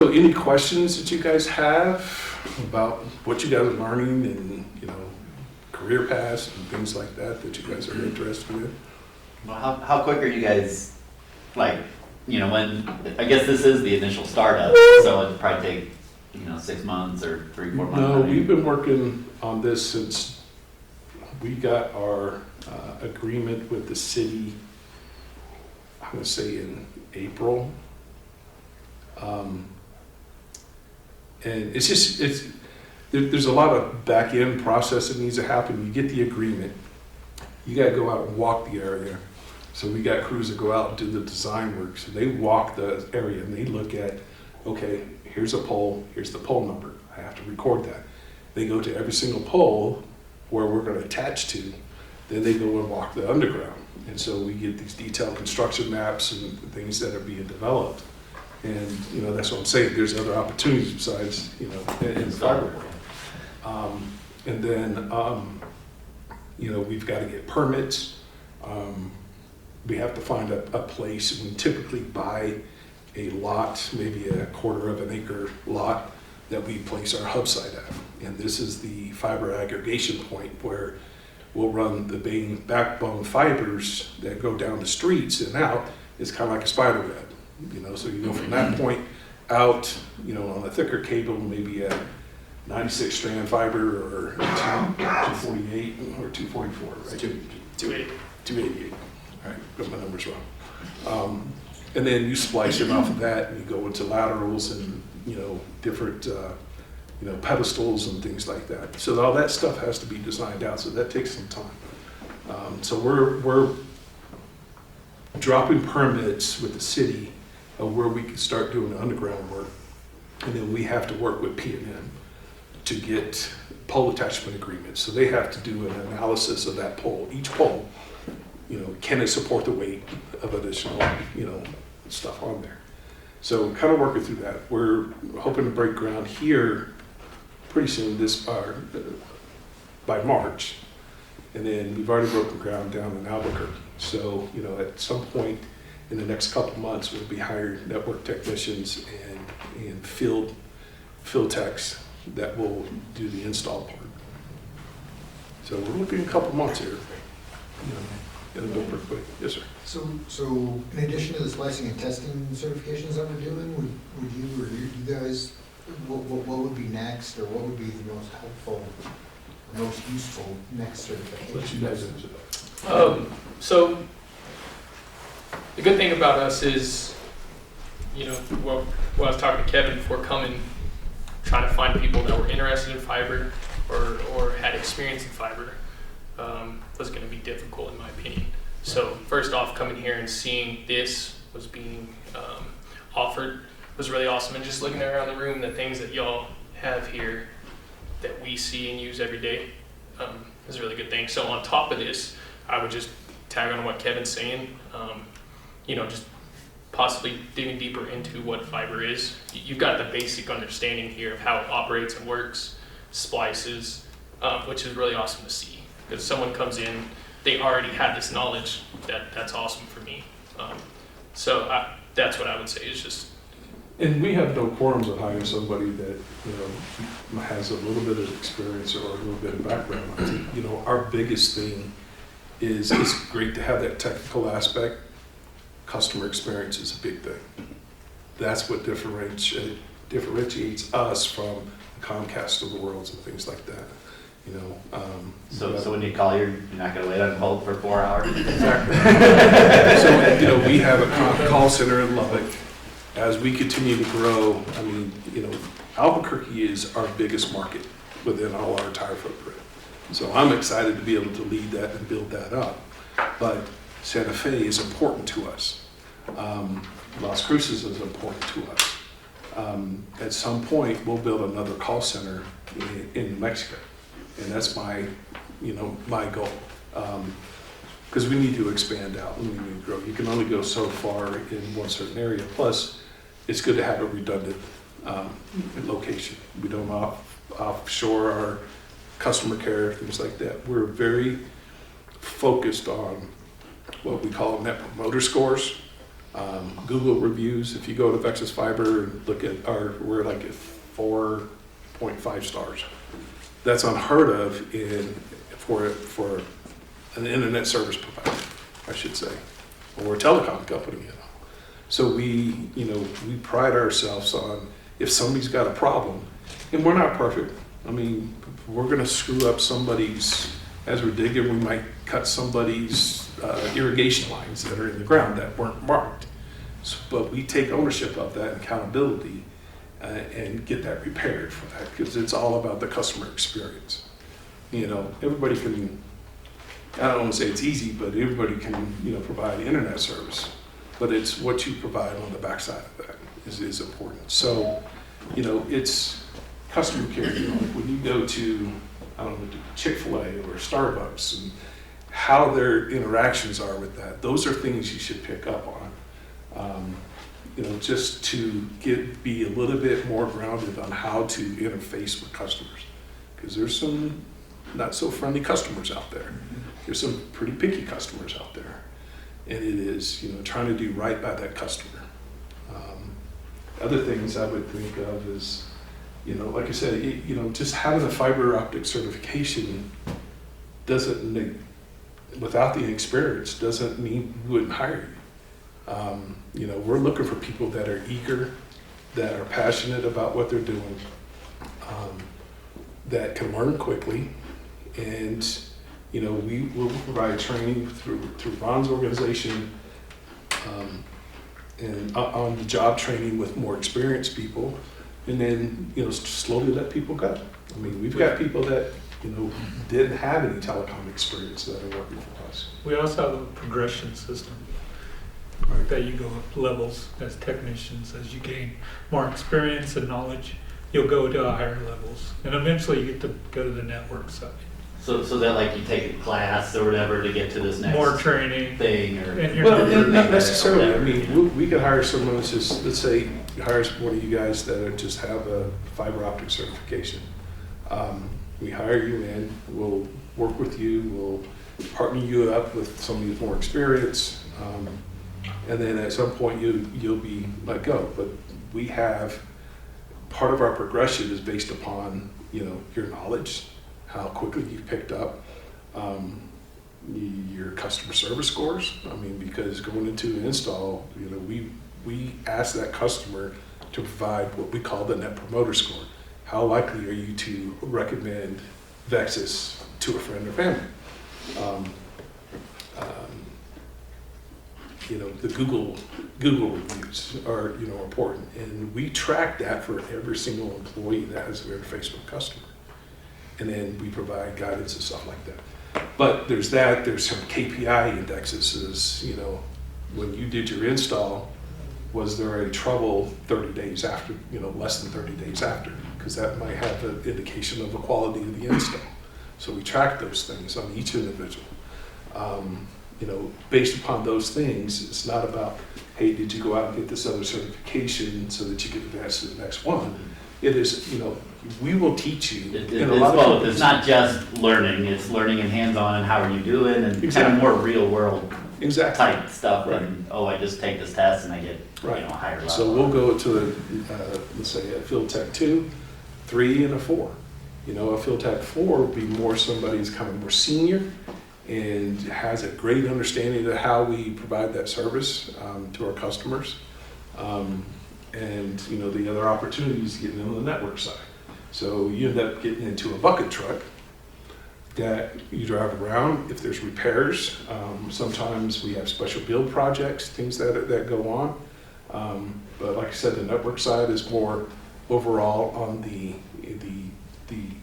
So any questions that you guys have about what you guys are learning and, career paths and things like that you guys are interested in? Well, how quick are you guys, like, when, I guess this is the initial startup, so it'd probably take, 6 months or 3-4 months? No, we've been working on this since we got our agreement with the city, I'm going to say in April. And there's a lot of back end process that needs to happen. You get the agreement, you got to go out and walk the area. So we got crews that go out and do the design work. So they walk the area and they look at, okay, here's a pole, here's the pole number. I have to record that. They go to every single pole where we're going to attach to. Then they go and walk the underground. And so we get these detailed construction maps and things that are being developed. And, that's what I'm saying. There's other opportunities besides, in the fiber world. And then, we've got to get permits. We have to find a place. We typically buy a lot, maybe a 1/4 of an acre lot that we place our hub site at. And this is the fiber aggregation point where we'll run the main backbone fibers that go down the streets and out. It's kind of like a spider web. So you go from that point out, on a thicker cable, maybe a 96 strand fiber or 248 or 244, right? 288. All right, got my numbers wrong. And then you splice it off of that and you go into laterals and, different, pedestals and things like that. So all that stuff has to be designed out. So that takes some time. So we're dropping permits with the city where we can start doing underground work, and then we have to work with P&M to get pole attachment agreements. So they have to do an analysis of that pole. Each pole, can it support the weight of additional, stuff on there. So kind of working through that. We're hoping to break ground here pretty soon by March, and then we've already broken ground down in Albuquerque. So at some point in the next couple months, we'll be hiring network technicians and field techs that will do the install part. So we're looking a couple months here. It'll go pretty quick. Yes, sir. So in addition to the splicing and testing certifications that we're doing, would you or you guys, what would be next, or what would be the most helpful, most useful next certification? Let you guys answer that. So the good thing about us is, when I was talking to Kevin before coming, trying to find people that were interested in fiber or had experience in fiber was going to be difficult in my opinion. So first off, coming here and seeing this was being offered was really awesome. And just looking around the room, the things that y'all have here that we see and use every day is a really good thing. So on top of this, I would just tag on what Kevin's saying, just possibly digging deeper into what fiber is. You've got the basic understanding here of how it operates and works, splices, which is really awesome to see. Because someone comes in, they already have this knowledge. That's awesome for me. So that's what I would say is just. And we have no quorums of hiring somebody that has a little bit of experience or a little bit of background. I think, our biggest thing is it's great to have that technical aspect. Customer experience is a big thing. That's what differentiates us from the Comcast of the world and things like that. So when you call, you're not going to wait on hold for 4 hours? Exactly. So, we have a call center in Lubbock. As we continue to grow, Albuquerque is our biggest market within all our entire footprint. So I'm excited to be able to lead that and build that up. But Santa Fe is important to us. Las Cruces is important to us. At some point, we'll build another call center in Mexico. And that's my goal. Because we need to expand out and we need to grow. You can only go so far in one certain area. Plus, it's good to have a redundant location. We don't offshore our customer care, things like that. We're very focused on what we call net promoter scores. Google reviews, if you go to Vexus Fiber and look at we're like at 4.5 stars. That's unheard of for an internet service provider, I should say, or a telecom company. So we pride ourselves on, if somebody's got a problem, and we're not perfect. I mean, we're going to screw up somebody's, as we're digging, we might cut somebody's irrigation lines that are in the ground that weren't marked. But we take ownership of that and accountability and get that repaired for that, because it's all about the customer experience. Everybody can, I don't want to say it's easy, but everybody can, provide internet service. But it's what you provide on the backside of that is important. So, it's customer care. When you go to, I don't know, Chick-fil-A or Starbucks, and how their interactions are with that, those are things you should pick up on. Just to be a little bit more grounded on how to interface with customers, because there's some not so friendly customers out there. There's some pretty picky customers out there, and it is trying to do right by that customer. Other things I would think of is, like I said, just having a fiber optic certification doesn't, without the experience, doesn't mean we wouldn't hire you. We're looking for people that are eager, that are passionate about what they're doing, that can learn quickly, and we will provide training through Ron's organization, and on the job training with more experienced people, and then slowly let people go. I mean, we've got people that didn't have any telecom experience that are working for us. We also have a progression system that you go up levels as technicians. As you gain more experience and knowledge, you'll go to higher levels, and eventually you get to go to the network side. So that like you take a class or whatever to get to this next More training. thing, or And you're- Well, not necessarily. I mean, we could hire someone that's just, let's say, hire one of you guys that just have a fiber optic certification. We hire you in, we'll work with you, we'll partner you up with somebody with more experience, and then at some point you'll be let go. But we have, part of our progression is based upon your knowledge, how quickly you've picked up, your customer service scores. I mean, because going into an install, we ask that customer to provide what we call the Net Promoter Score. How likely are you to recommend Vexus to a friend or family? The Google reviews are important, and we track that for every single employee that has an interface with a customer. And then we provide guidance and stuff like that. But there's some KPI indexes, when you did your install, was there a trouble 30 days after, less than 30 days after? Because that might have an indication of the quality of the install. So we track those things on each individual. Based upon those things, it's not about, hey, did you go out and get this other certification so that you can advance to the next one? It is, we will teach you. It's not just learning, it's learning and hands-on and how are you doing, and kind of more real world type stuff. Right. And I just take this test and I get higher level. So we'll go to let's say a Field Tech 2, 3, and a 4. A Field Tech 4 would be more somebody who's kind of more senior and has a great understanding of how we provide that service to our customers. And the other opportunities getting into the network side. So you end up getting into a bucket truck that you drive around. If there's repairs, sometimes we have special build projects, things that go on. But like I said, the network side is more overall on the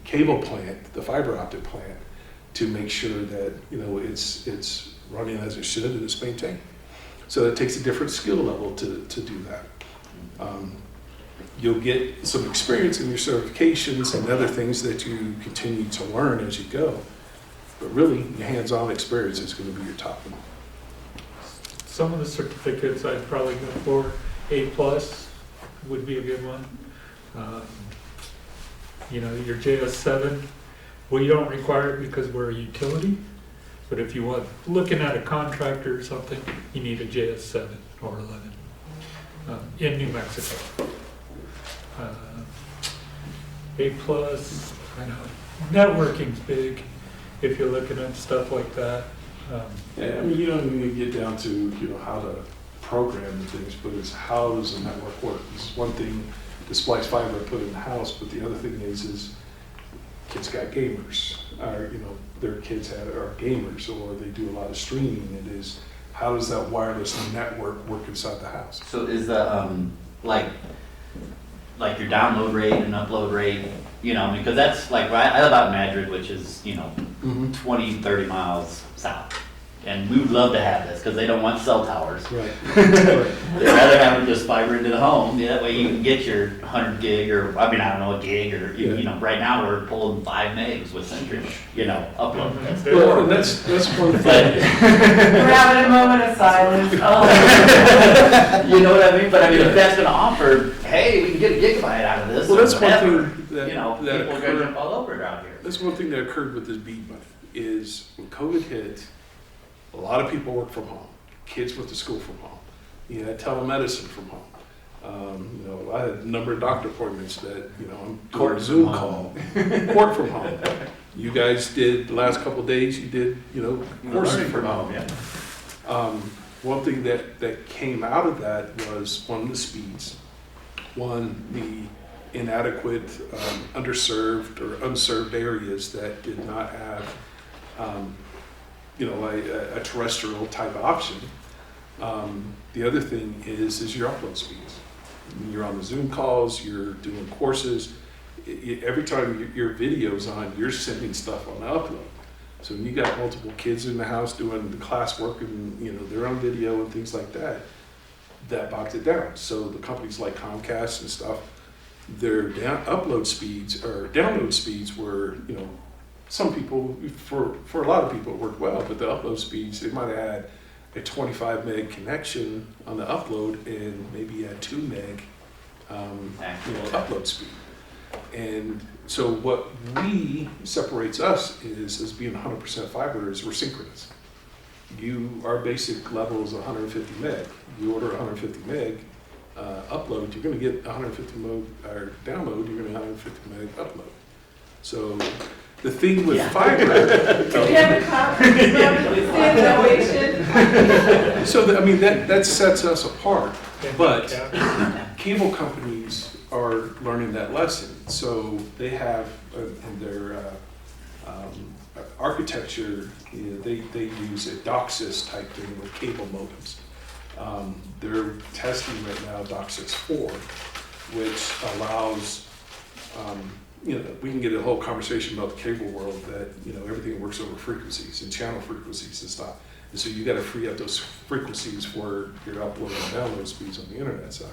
cable plant, the fiber optic plant, to make sure that it's running as it should and it's maintained. So it takes a different skill level to do that. You'll get some experience in your certifications and other things that you continue to learn as you go. But really, your hands-on experience is going to be your top one. Some of the certificates I'd probably go for. A+ would be a good one. Your JS7, we don't require it because we're a utility, But if you want, looking at a contractor or something, you need a JS7 or 11 in New Mexico. A+, I know, networking's big if you're looking at stuff like that. Yeah, I mean, you don't even get down to, you know, how to program the things, but it's how does the network work? It's one thing to splice fiber put in the house, but the other thing is kids got gamers, or, you know, their kids are gamers, or they do a lot of streaming. It is, how does that wireless network work inside the house? So is the, like your download rate and upload rate, you know, because that's like, I live out in Madrid, which is, you know, 20, 30 miles south. And we would love to have this because they don't want cell towers. Right. They'd rather have it just fiber into the home. Yeah, that way you can get your 100 gig or, I mean, I don't know, a gig or, you know, right now we're pulling 5 megs with Century, you know, upload. Well, and that's one thing. We're having a moment of silence. Oh. You know what I mean? But I mean, if that's gonna offer, hey, we can get a gigabyte out of this. Well, that's or one whatever, thing that, you know, that people are gonna jump all over it out here. That's one thing that occurred with this BEAD money, is when COVID hit, a lot of people work from home. Kids went to school from home. You had telemedicine from home. You know, I had a number of doctor appointments that, you know, I'm doing a Zoom call, work from home. You guys did, the last couple of days, you did, you know, courses from home. Yeah. One thing that came out of that was, one, the speeds, one, the inadequate, underserved or unserved areas that did not have, you know, a terrestrial type option. The other thing is your upload speeds. You're on the Zoom calls, you're doing courses. Every time your video's on, you're sending stuff on the upload. So when you got multiple kids in the house doing the classwork and, you know, they're on video and things like that, that bogs it down. So the companies like Comcast and stuff, their upload speeds or download speeds were, you know, some people, for a lot of people it worked well, but the upload speeds, they might have had a 25 meg connection on the upload and maybe a 2 meg you know, upload speed. And so what separates us is, as being 100% fiber, is we're synchronous. Our basic level is 150 meg. You order 150 meg upload, you're going to get 150 meg, or download, you're going to get 150 meg upload. So the thing with fiber. Do we have a conference evaluation? So I mean, that sets us apart, but cable companies are learning that lesson. So they have in their architecture, you know, they use a DOCSIS type thing with cable modems. They're testing right now DOCSIS 4, which allows, you know, we can get a whole conversation about the cable world that, you know, everything works over frequencies and channel frequencies and stuff. And so you got to free up those frequencies for your upload and download speeds on the internet side,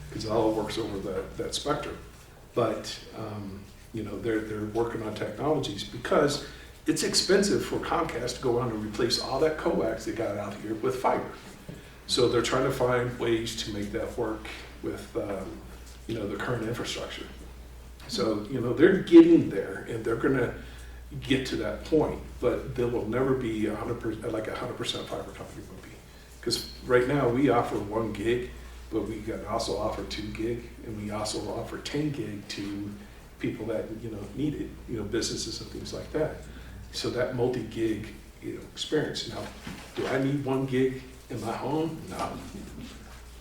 because it all works over that spectrum. But, you know, they're working on technologies because it's expensive for Comcast to go on and replace all that coax they got out here with fiber. So they're trying to find ways to make that work with, you know, the current infrastructure. So, you know, they're getting there and they're going to get to that point, but there will never be 100%, like 100% fiber company will be. Because right now we offer 1 gig, but we can also offer 2 gig, and we also offer 10 gig to people that, you know, need it, you know, businesses and things like that. So that multi-gig, you know, experience. Now, do I need 1 gig in my home? No.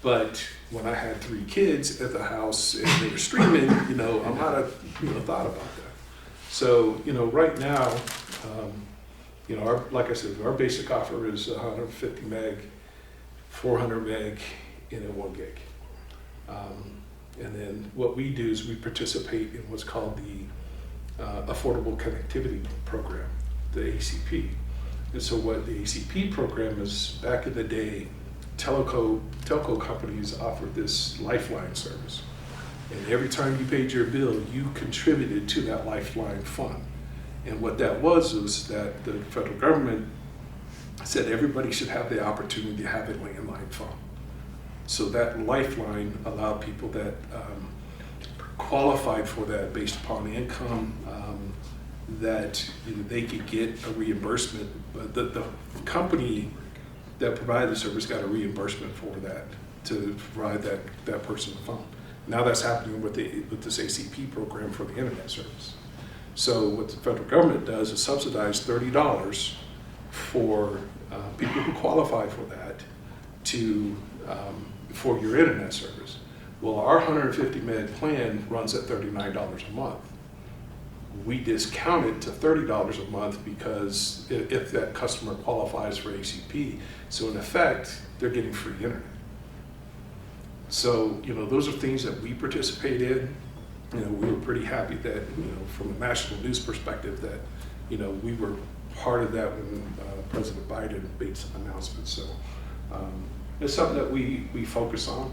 But when I had 3 kids at the house and they were streaming, you know, I might have, you know, thought about that. So, you know, right now, you know, like I said, our basic offer is 150 meg, 400 meg, and a 1 gig. And then what we do is we participate in what's called the Affordable Connectivity Program, the ACP. And so what the ACP program is, back in the day, telco companies offered this lifeline service. And every time you paid your bill, you contributed to that lifeline fund. And what that was that the federal government said everybody should have the opportunity to have a landline phone. So that lifeline allowed people that qualified for that based upon income, that they could get a reimbursement, but the company that provided the service got a reimbursement for that to provide that person the phone. Now that's happening with this ACP program for the internet service. So what the federal government does is subsidize $30 for people who qualify for that for your internet service. Well, our 150 meg plan runs at $39 a month. We discount it to $30 a month because if that customer qualifies for ACP, so in effect, they're getting free internet. So, those are things that we participate in. We were pretty happy that, from a national news perspective, that, we were part of that when President Biden made some announcements. So it's something that we focus on,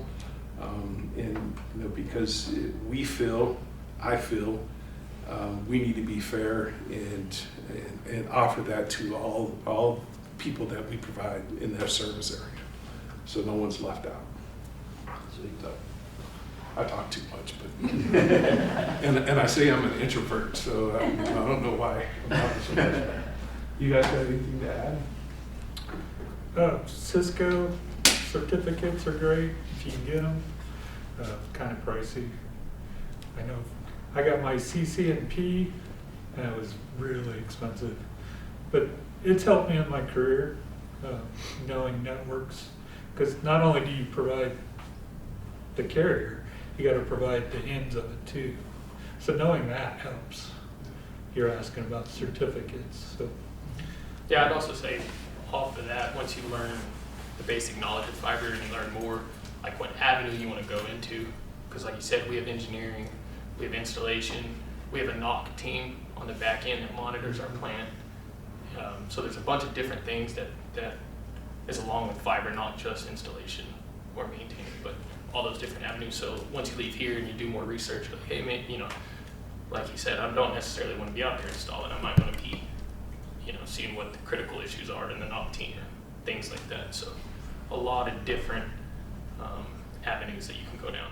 and because I feel we need to be fair and offer that to all people that we provide in that service area, so no one's left out. So, I talk too much, but and I say I'm an introvert, so I don't know why I'm talking so much. You guys got anything to add? Cisco certificates are great if you can get them. Kind of pricey. I know I got my CCNP, and it was really expensive, but it's helped me in my career, knowing networks, because not only do you provide the carrier, you got to provide the ends of it too. So knowing that helps. You're asking about certificates. So. Yeah, I'd also say off of that, once you learn the basic knowledge of fiber and you learn more, like what avenue you want to go into, because like you said, we have engineering, we have installation, we have a NOC team on the back end that monitors our plant. So there's a bunch of different things that is along with fiber, not just installation or maintaining, but all those different avenues. So once you leave here and you do more research, like, hey, man, like you said, I don't necessarily want to be out there installing. I might want to be, seeing what the critical issues are in the NOC team, things like that. So a lot of different avenues that you can go down.